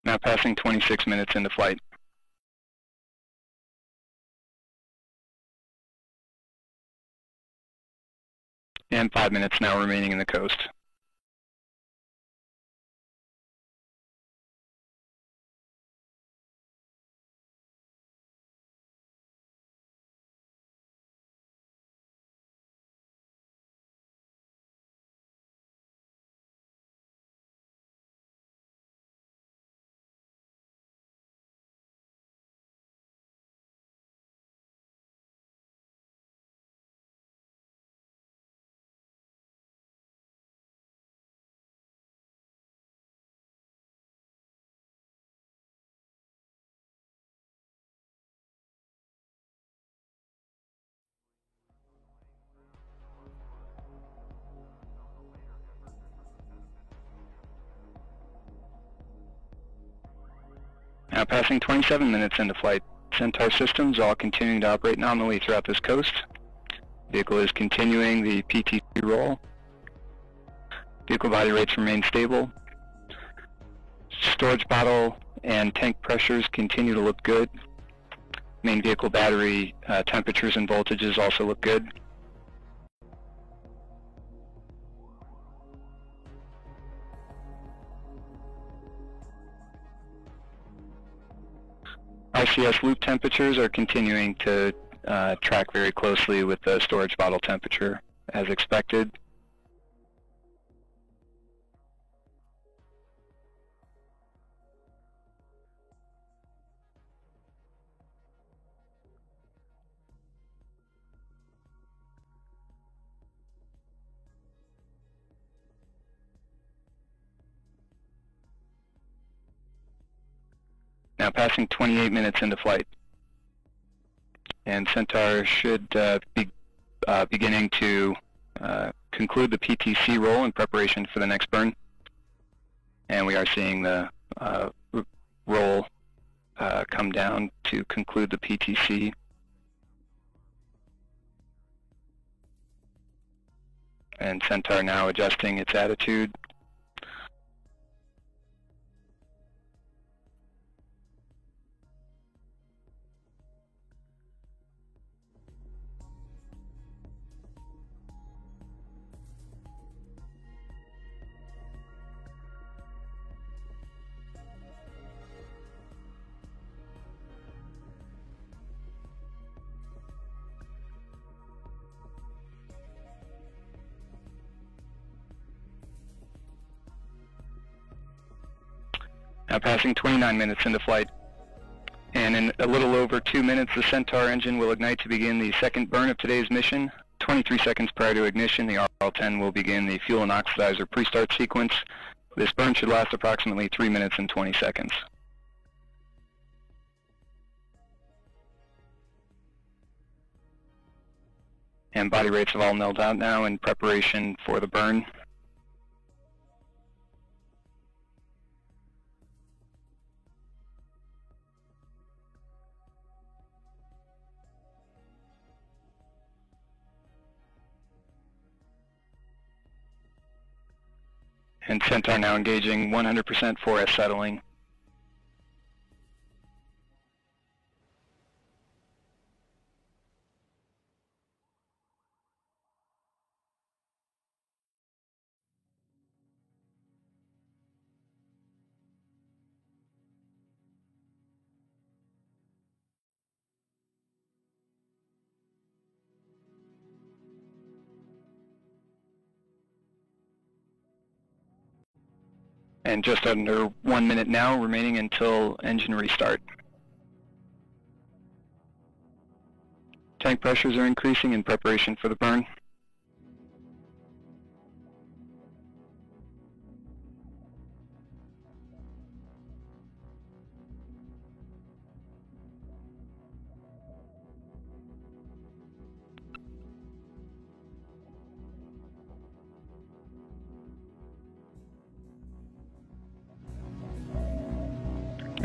Now passing 26 minutes into flight. And 5 minutes now remaining in the coast. Now passing 27 minutes into flight. Centaur systems all continuing to operate nominally throughout this coast. Vehicle is continuing the PTC roll. Vehicle body rates remain stable. Storage bottle and tank pressures continue to look good. Main vehicle battery temperatures and voltages also look good. RCS loop temperatures are continuing to track very closely with the storage bottle temperature as expected. Now passing 28 minutes into flight. And Centaur should be beginning to conclude the PTC roll in preparation for the next burn. And we are seeing the roll come down to conclude the PTC. And Centaur now adjusting its attitude. Now passing 29 minutes into flight. And in a little over 2 minutes, the Centaur engine will ignite to begin the second burn of today's mission. 23 seconds prior to ignition, the RL-10 will begin the fuel and oxidizer pre-start sequence. This burn should last approximately 3 minutes and 20 seconds. And body rates have all milled out now in preparation for the burn. And Centaur now engaging 100% 4S settling. And just under 1 minute now remaining until engine restart. Tank pressures are increasing in preparation for the burn.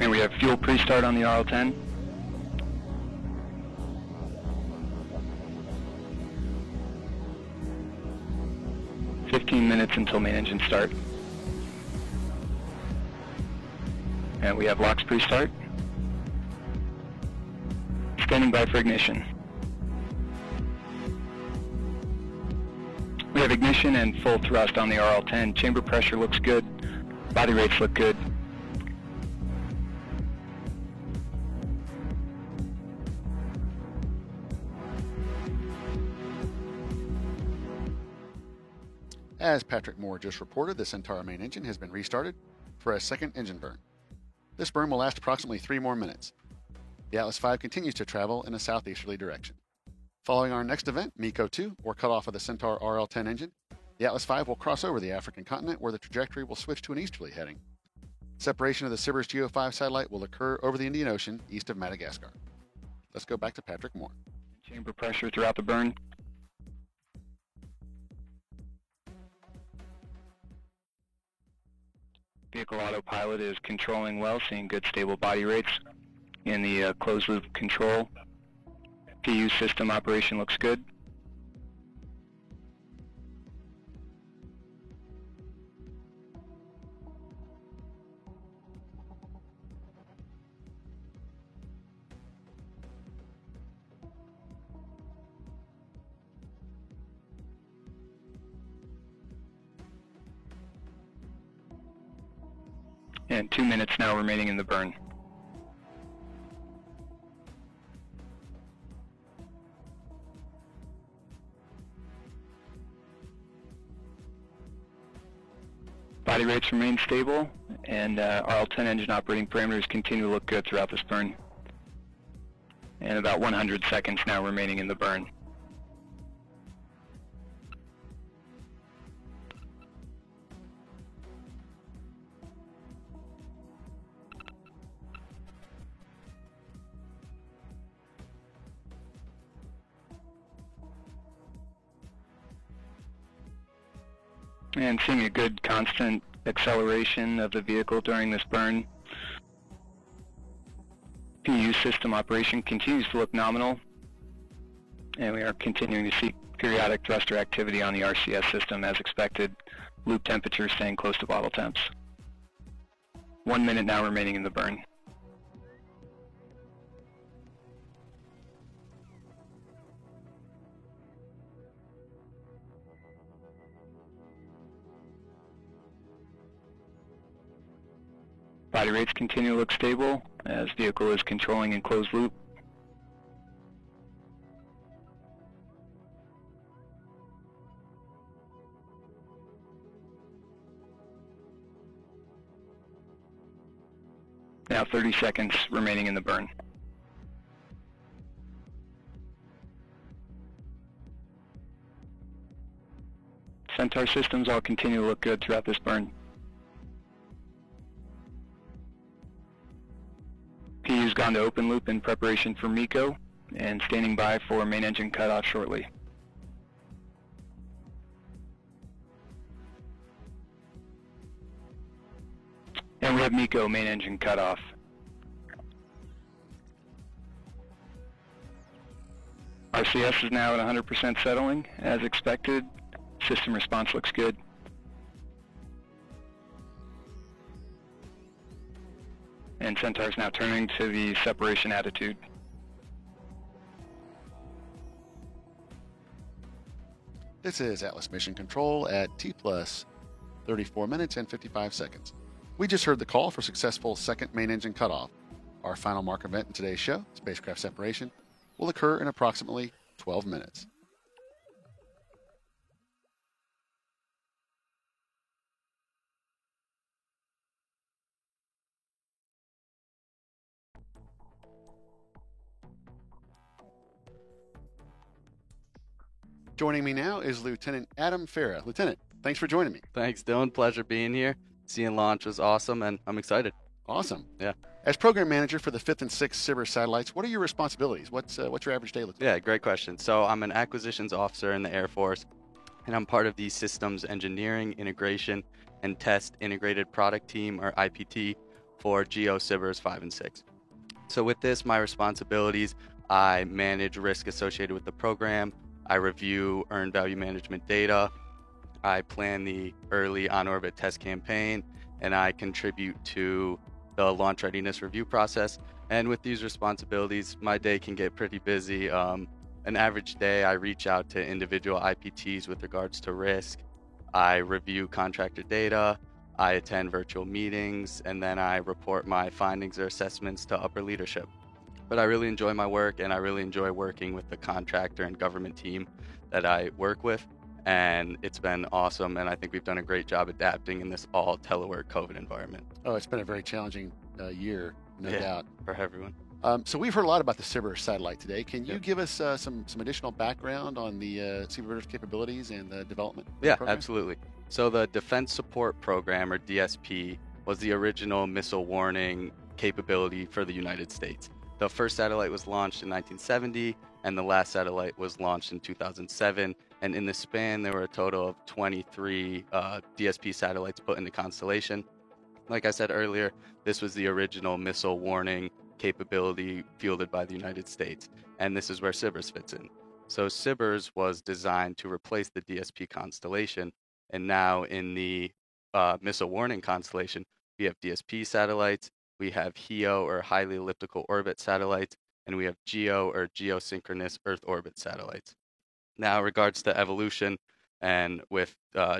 And we have fuel pre-start on the RL-10. "15 minutes until main engine start. And we have LOX pre-start. Standing by for ignition. We have ignition and full thrust on the RL-10. Chamber pressure looks good. Body rates look good. As Patrick Moore just reported, the Centaur main engine has been restarted for a second engine burn. This burn will last approximately 3 more minutes. The Atlas V continues to travel in a southeasterly direction. Following our next event, MECO 2, or cutoff of the Centaur RL-10 engine, the Atlas V will cross over the African continent where the trajectory will switch to an easterly heading. Separation of the SBIRS GEO-5 satellite will occur over the Indian Ocean east of Madagascar. Let's go back to Patrick Moore. Chamber pressure throughout the burn. Vehicle autopilot is controlling well, seeing good stable body rates in the closed loop control. PU system operation looks good. And 2 minutes now remaining in the burn. Body rates remain stable, and RL-10 engine operating parameters continue to look good throughout this burn. And about 100 seconds now remaining in the burn. And seeing a good constant acceleration of the vehicle during this burn. PU system operation continues to look nominal, and we are continuing to see periodic thruster activity on the RCS system as expected. Loop temperature staying close to bottle temps. 1 minute now remaining in the burn. Body rates continue to look stable as vehicle is controlling in closed loop. Now 30 seconds remaining in the burn. Centaur systems all continue to look good throughout this burn. PU's gone to open loop in preparation for MECO and standing by for main engine cutoff shortly. And we have MECO main engine cutoff. RCS is now at 100% settling, as expected. System response looks good. And Centaur's now turning to the separation attitude. This is Atlas Mission Control at T plus 34 minutes and 55 seconds. We just heard the call for successful second main engine cutoff. Our final mark event in today's show, spacecraft separation, will occur in approximately 12 minutes. Joining me now is Lieutenant Adam Farah. Lieutenant, thanks for joining me. Thanks, Dylan. Pleasure being here. Seeing launch was awesome, and I'm excited. Awesome. Yeah. As program manager for the 5th and 6th SBIRS satellites, what are your responsibilities? What's your average day look like? Yeah, great question. So I'm an acquisitions officer in the Air Force, and I'm part of the Systems Engineering, Integration, and Test Integrated Product Team, or IPT, for GEO SBIRS 5 and 6. So with this, my responsibilities, I manage risk associated with the program, I review earned value management data, I plan the early on-orbit test campaign, and I contribute to the launch readiness review process. And with these responsibilities, my day can get pretty busy. An average day, I reach out to individual IPTs with regards to risk. I review contractor data, I attend virtual meetings, and then I report my findings or assessments to upper leadership. But I really enjoy my work, and I really enjoy working with the contractor and government team that I work with. And it's been awesome, and I think we've done a great job adapting in this all telework COVID environment. Oh, it's been a very challenging year, no doubt. For everyone. So we've heard a lot about the SBIRS satellite today. Can you give us some additional background on the SBIRS capabilities and the development? Yeah, absolutely. So the Defense Support Program, or DSP, was the original missile warning capability for the United States. The first satellite was launched in 1970, and the last satellite was launched in 2007. And in the span, there were a total of 23 DSP satellites put into constellation. Like I said earlier, this was the original missile warning capability fielded by the United States. And this is where SBIRS fits in. So SBIRS was designed to replace the DSP constellation. And now in the missile warning constellation, we have DSP satellites, we have HEO, or highly elliptical orbit satellites, and we have GEO, or geosynchronous Earth orbit satellites. Now, in regards to evolution, and with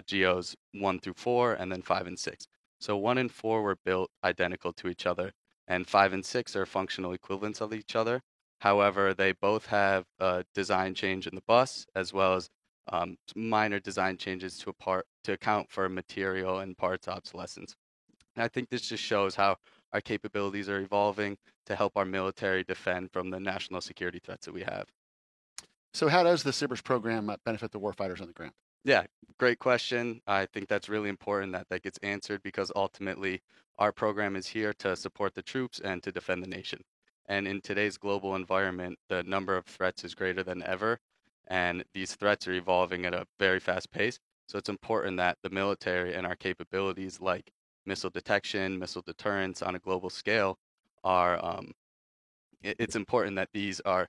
GEOs 1 through 4, and then 5 and 6. So 1 and 4 were built identical to each other, and 5 and 6 are functional equivalents of each other. However, they both have a design change in the bus, as well as minor design changes to account for material and parts obsolescence. And I think this just shows how our capabilities are evolving to help our military defend from the national security threats that we have. So how does the SBIRS program benefit the warfighters on the ground? Yeah, great question. I think that's really important that gets answered, because ultimately our program is here to support the troops and to defend the nation. And in today's global environment, the number of threats is greater than ever, and these threats are evolving at a very fast pace. So it's important that the military and our capabilities, like missile detection, missile deterrence on a global scale, are it's important that these are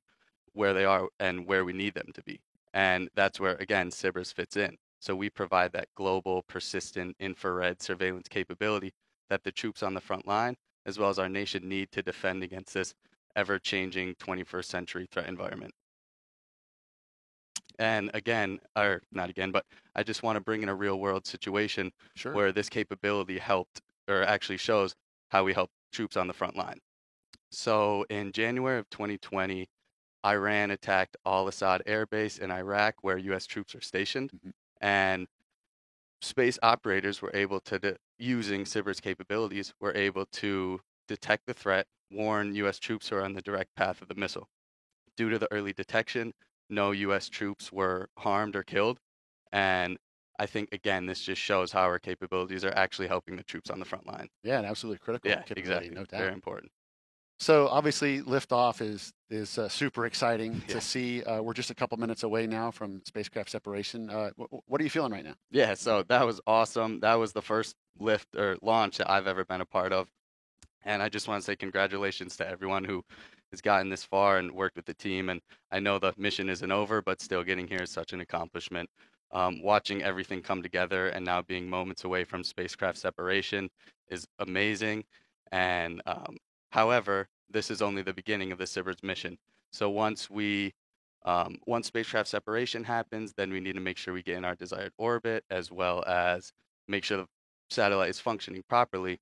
where they are and where we need them to be. And that's where, again, SBIRS fits in. So we provide that global, persistent infrared surveillance capability that the troops on the front line, as well as our nation, need to defend against this ever-changing 21st century threat environment. And again, or not again, but I just want to bring in a real-world situation where this capability helped, or actually shows how we help troops on the front line. So in January of 2020, Iran attacked Al-Assad Air Base in Iraq, where U.S. troops are stationed, and space operators were able to, using SBIRS capabilities, were able to detect the threat, warn U.S. troops who are on the direct path of the missile. Due to the early detection, no U.S. troops were harmed or killed, and I think, again, this just shows how our capabilities are actually helping the troops on the front line. Yeah, and absolutely critical. Yeah, exactly. No doubt. Very important. So obviously, liftoff is super exciting to see. We're just a couple minutes away now from spacecraft separation. What are you feeling right now? Yeah, so that was awesome. That was the first lift or launch that I've ever been a part of. And I just want to say congratulations to everyone who has gotten this far and worked with the team. And I know the mission isn't over, but still getting here is such an accomplishment. Watching everything come together and now being moments away from spacecraft separation is amazing. And however, this is only the beginning of the SBIRS mission. So once spacecraft separation happens, then we need to make sure we get in our desired orbit, as well as make sure the satellite is functioning properly.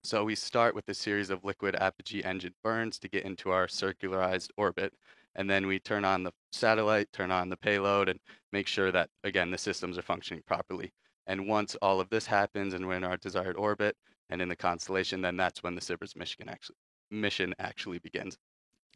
So we start with a series of liquid apogee engine burns to get into our circularized orbit. And then we turn on the satellite, turn on the payload, and make sure that, again, the systems are functioning properly. And once all of this happens and we're in our desired orbit and in the constellation, then that's when the SBIRS mission actually begins.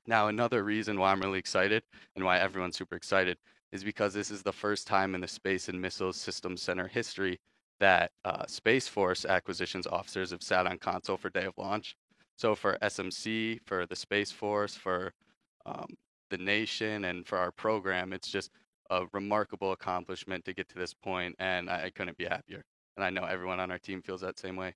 Now, another reason why I'm really excited and why everyone's super excited is because this is the first time in the Space and Missile Systems Center history that Space Force acquisitions officers have sat on console for day of launch. So for SMC, for the Space Force, for the nation, and for our program, it's just a remarkable accomplishment to get to this point, and I couldn't be happier. And I know everyone on our team feels that same way.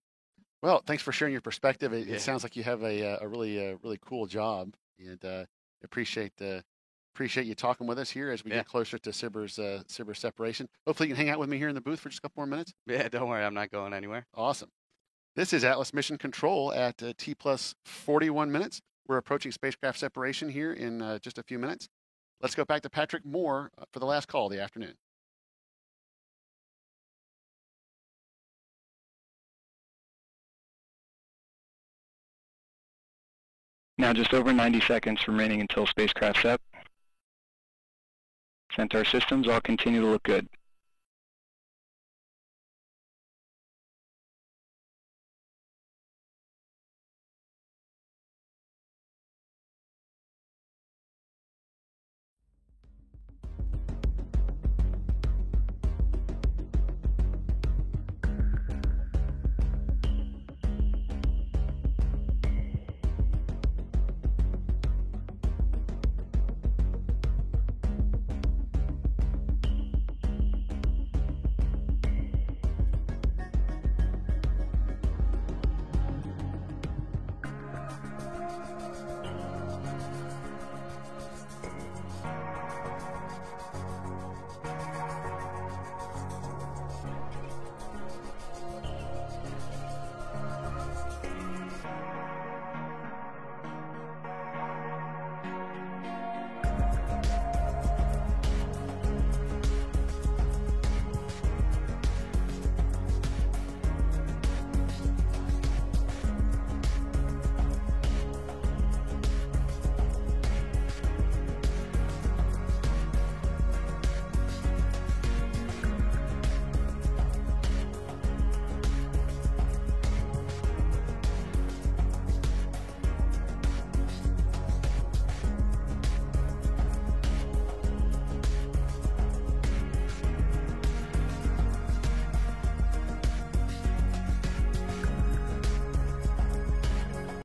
Well, thanks for sharing your perspective. It sounds like you have a really cool job, and appreciate you talking with us here as we get closer to SBIRS separation. Hopefully you can hang out with me here in the booth for just a couple more minutes. Yeah, don't worry, I'm not going anywhere. Awesome. This is Atlas Mission Control at T plus 41 minutes. We're approaching spacecraft separation here in just a few minutes. Let's go back to Patrick Moore for the last call of the afternoon. Now just over 90 seconds remaining until spacecraft sep. Centaur systems all continue to look good.